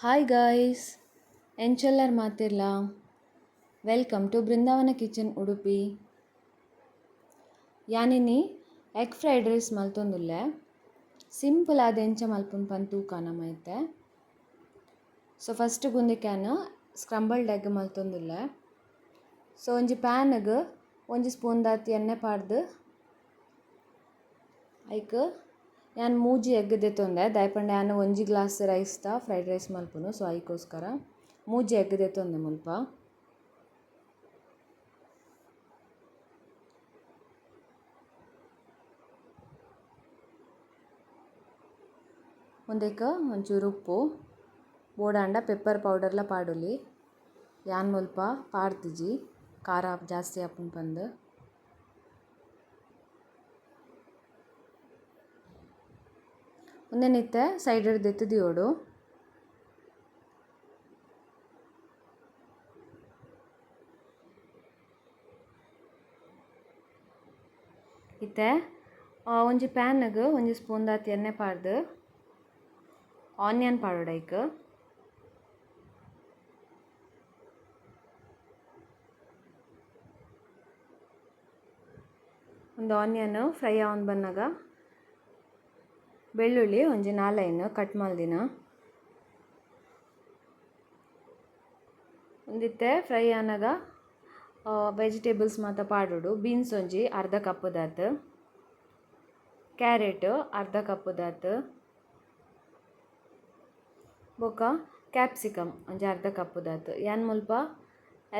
Hi guys, ಎಂಚೆಲ್ಲರ್ ಮಾತಿರ್ಲ. Welcome to Brindavana kitchen Udupi. ಯಾನಿನಿ ಎಗ್ ಫ್ರೈಡ್ ರೈಸ್ ಮಲ್ತೊಂದುಲ್ಲೆ. ಸಿಂಪಲ್ ಆದ ಎಂಚ ಮಲ್ಪುನ್ ಪಂದ್ ತೂಕನ ಮೈತೆ. ಸೊ ಫಸ್ಟ್ ಗುಂದಿಕ್ಯಾನ್ ಸ್ಕ್ರಂಬಲ್ಡ್ ಎಗ್ ಮಲ್ತೊಂದುಲ್ಲೆ. ಸೊ ಒಂಜಿ ಪ್ಯಾನ್ಗ್ ಒಂಜಿ ಸ್ಪೂನ್ ದಾತಿ ಎಣ್ಣೆ ಪಾಡ್ದು ಐಕ್ ಯಾನ್ ಮೂಜಿ ಎಗ್ ದೆತ್ತೊಂದೆ. ದಾಯಪಂಡ ಯಾನ್ ಒಂಜಿ ಗ್ಲಾಸ್ ರೈಸ್ದ ಫ್ರೈಡ್ ರೈಸ್ ಮಲ್ಪುನು. ಸೊ ಐಕೋಸ್ಕರ ಮೂಜಿ ಎಗ್ ದೆತ್ತೊಂದೆ ಮುಲ್ಪ. ಒಂದೇಕ ಒಂಚೂರು ಉಪ್ಪು ಬೋಡಾಂಡ ಪೆಪ್ಪರ್ ಪೌಡರ್ಲ ಪಾಡುಲಿ. ಯಾನ್ ಮುಲ್ಪ ಪಾಡ್ದಿಜಿ ಖಾರ ಜಾಸ್ತಿ ಆಪುಂಡು ಪಂದ್. ಒಂದೆನಿತ್ತೆ ಸೈಡ್ ದೆತ್ತು ದಿಯೋಡು. ಇತ್ತೆ ಒಂಜಿ ಪ್ಯಾನ್ಗ್ ಒಂಜಿ ಸ್ಪೂನ್ ದಾತಿ ಎಣ್ಣೆ ಪಾಡ್ದು ಆನಿಯನ್ ಪಾಡೋಡು ಐಕ್. ಒಂದು ಆನಿಯನ್ ಫ್ರೈ ಆವೊಂದು ಬನ್ನಾಗ ಬೆಳ್ಳುಳ್ಳಿ ಒಂಜಿ 4 ಕಟ್ ಮಲ್ದಿನ. ಒಂದಿತ್ತೆ ಫ್ರೈ ಆನಾಗ ವೆಜಿಟೇಬಲ್ಸ್ ಮಾತ ಪಾಡೋಡು. ಬೀನ್ಸ್ ಒಂಜಿ ಅರ್ಧ ಕಪ್ ದಾತ್, ಕ್ಯಾರೆಟ್ ಅರ್ಧ ಕಪ್ ದಾತ್, ಬೊಕ್ಕ ಕ್ಯಾಪ್ಸಿಕಮ್ ಒಂಜಿ ಅರ್ಧ ಕಪ್ ದಾತ್. ಯಾನ್ ಮುಲ್ಪ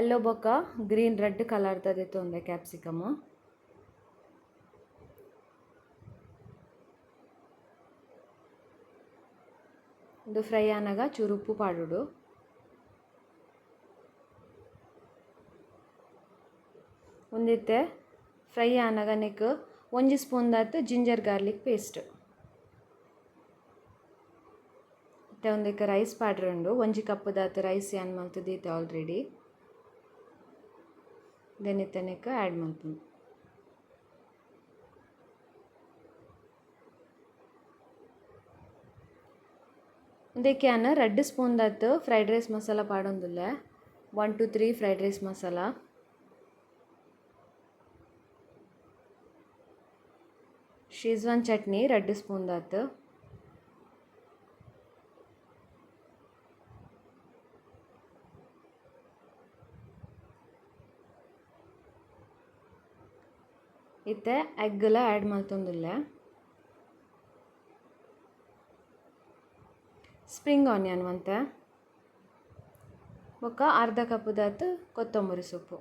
ಎಲ್ಲೋ ಬೊಕ್ಕ ಗ್ರೀನ್ ರೆಡ್ ಕಲರ್ದ ದೆತ್ತೊಂದೆ ಕ್ಯಾಪ್ಸಿಕಮ್. ಇದು ಫ್ರೈ ಆನಾಗ ಚೂರು ಉಪ್ಪು ಪಾಡೋಡು. ಒಂದಿತ್ತೆ ಫ್ರೈ ಆನಾಗ ನೆಕ್ ಒಂಜಿ ಸ್ಪೂನ್ ದಾತ್ ಜಿಂಜರ್ ಗಾರ್ಲಿಕ್ ಪೇಸ್ಟ್. ಇತ್ತೆ ಒಂದಕ್ಕೆ ರೈಸ್ ಪಾಡ್ರೆ ಒಂಜಿ ಕಪ್ ದಾತ್ ರೈಸ್ ಯಾನ್ ಮಲ್ತದೀತೆ ಆಲ್ರೆಡಿ. ದೆನಿತ್ತೆ ನೆಕ್ ಆ್ಯಡ್ ಮಲ್ಪುನು. ಒಂದಕ್ಕೆ ಯಾನ್ 2 ಸ್ಪೂನ್ ದಾತ್ ಫ್ರೈಡ್ ರೈಸ್ ಮಸಾಲ ಪಾಡೊಂದುಲ್ಲೆ. 1 to 3 fried rice masala. Schezwan chutney 2 spoon ದಾತ್. ಇತ್ತೆ ಎಗ್ಗಲ ಆ್ಯಡ್ ಮಲ್ತೊಂದುಲ್ಲೆ. ಸ್ಪ್ರಿಂಗ್ ಆನಿಯನ್ ಒಂತೆ, ಬೊಕ್ಕ ಅರ್ಧ ಕಪ್ ದಾತ್ ಕೊತ್ತಂಬರಿ ಸೊಪ್ಪು.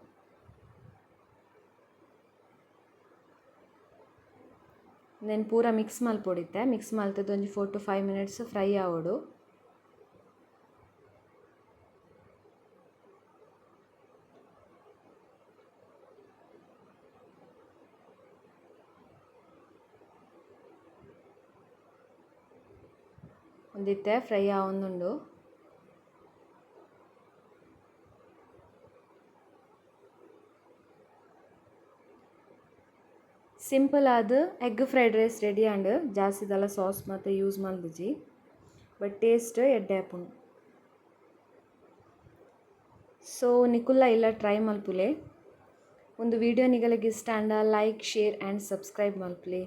ದೆನ್ ಪೂರ ಮಿಕ್ಸ್ ಮಲ್ಪೊಡಿತ್ತೆ. ಮಿಕ್ಸ್ ಮಲ್ತದ್ದು ಒಂಜಿ 4 to 5 minutes ಫ್ರೈ ಆವೋಡು. ಒಂದಿತ್ತೆ ಫ್ರೈ ಆವೊಂದುಂಡು. ಸಿಂಪಲ್ ಆದ egg fried rice ready and ಜಾಸ್ತಿದಲ್ಲ ಸಾಸ್ ಮತ್ತು ಯೂಸ್ ಮಲ್ದಿಜಿ. ಬಟ್ ಟೇಸ್ಟ್ ಎಡ್ಡೆ ಆಪುಂಡು. ಸೊ ನಿಕುಲ್ಲ ಇಲ್ಲ ಟ್ರೈ ಮಲ್ಪುಲೆ. ಒಂದು ವಿಡಿಯೋ ನಿಗಲಿಗೆ ಇಷ್ಟ ಆಂಡ ಲೈಕ್, ಶೇರ್ ಆ್ಯಂಡ್ ಸಬ್ಸ್ಕ್ರೈಬ್ ಮಲ್ಪುಲೆ.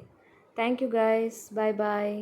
Thank you guys. Bye bye.